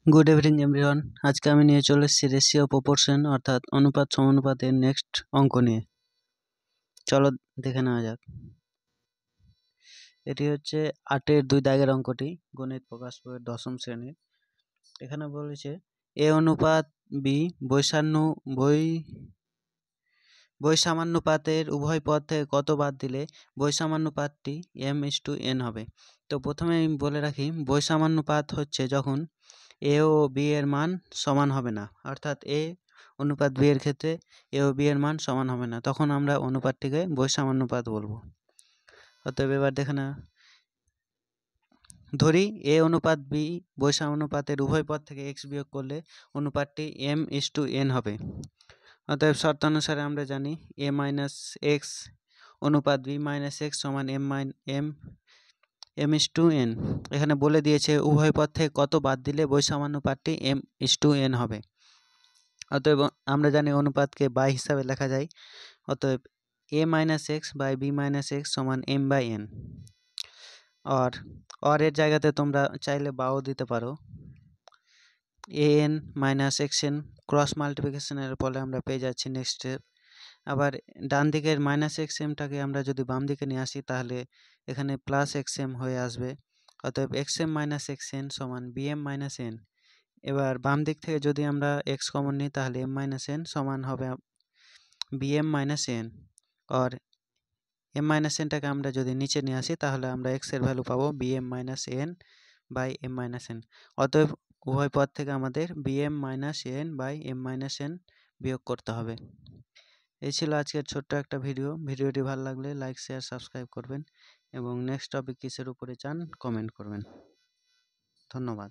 Good evening everyone. আজকে আমি নিয়ে চলে এসেছি রেশিও প্রপোর্শন অর্থাৎ অনুপাত সমানুপাতের নেক্সট অঙ্ক নিয়ে। চলো দেখে নেওয়া যাক। এটি হচ্ছে 8-এর 2 দাগের অঙ্কটি, গণিত প্রকাশ বইয়ের 10ম শ্রেণীর। এখানে বলেছে এ অনুপাত বি বৈসামান্যপাতের উভয় পদ থেকে কত বাদ দিলে বৈসামান্যপাতটি m/n হবে। তো প্রথমে আমি বলে রাখি, বৈসামান্যপাত হচ্ছে যখন এ ও বি এর মান সমান হবে না, অর্থাৎ এ অনুপাত বি এর ক্ষেত্রে এ ও বি এর মান সমান হবে না, তখন আমরা অনুপাতটিকে বৈসামান্যপাত বলবো। অতএব এবার দেখে না, ধরি এ অনুপাত বি বৈসামান্যপাতের উভয় পদ থেকে এক্স বিয়োগ করলে অনুপাতটি m/n হবে। অতএব শর্তানুসারে আমরা জানি a মাইনাস এক্স অনুপাত b মাইনাস এক্স সমান m/n। এখানে বলে দিয়েছে উভয় পদ থেকে কত বাদ দিলে বৈসামান্যপাতটি m/n হবে। অতএব আমরা জানি অনুপাতকে বাই হিসাবে লেখা যায়। অতএব a minus X by B minus X সমান m/n। আর এর জায়গাতে তোমরা চাইলে বাও দিতে পারো। an মাইনাস xn ক্রস মাল্টিপ্লিকেশনের ফলে আমরা পেয়ে যাচ্ছি নেক্সট স্টেপ। আবার ডান দিকের মাইনাস xmটাকে আমরা যদি বাম দিকে নিয়ে আসি তাহলে এখানে প্লাস xm হয়ে আসবে। অতএব xm মাইনাস xn সমান bm মাইনাস n। এবার বাম দিক থেকে যদি আমরা x কমন নিই তাহলে m মাইনাস n সমান হবে bm মাইনাস n। আর m মাইনাস nটাকে আমরা যদি নিচে নিয়ে আসি তাহলে আমরা x এর ভ্যালু পাবো bm minus n by m minus n। অতএব উভয় পদ থেকে আমাদের bm minus n by m minus n বিয়োগ করতে হবে। এই ছিল আজকের ছোট্ট একটা ভিডিওটি ভালো লাগলে লাইক শেয়ার সাবস্ক্রাইব করবেন এবং নেক্সট টপিক কিসের উপরে চান কমেন্ট করবেন। ধন্যবাদ।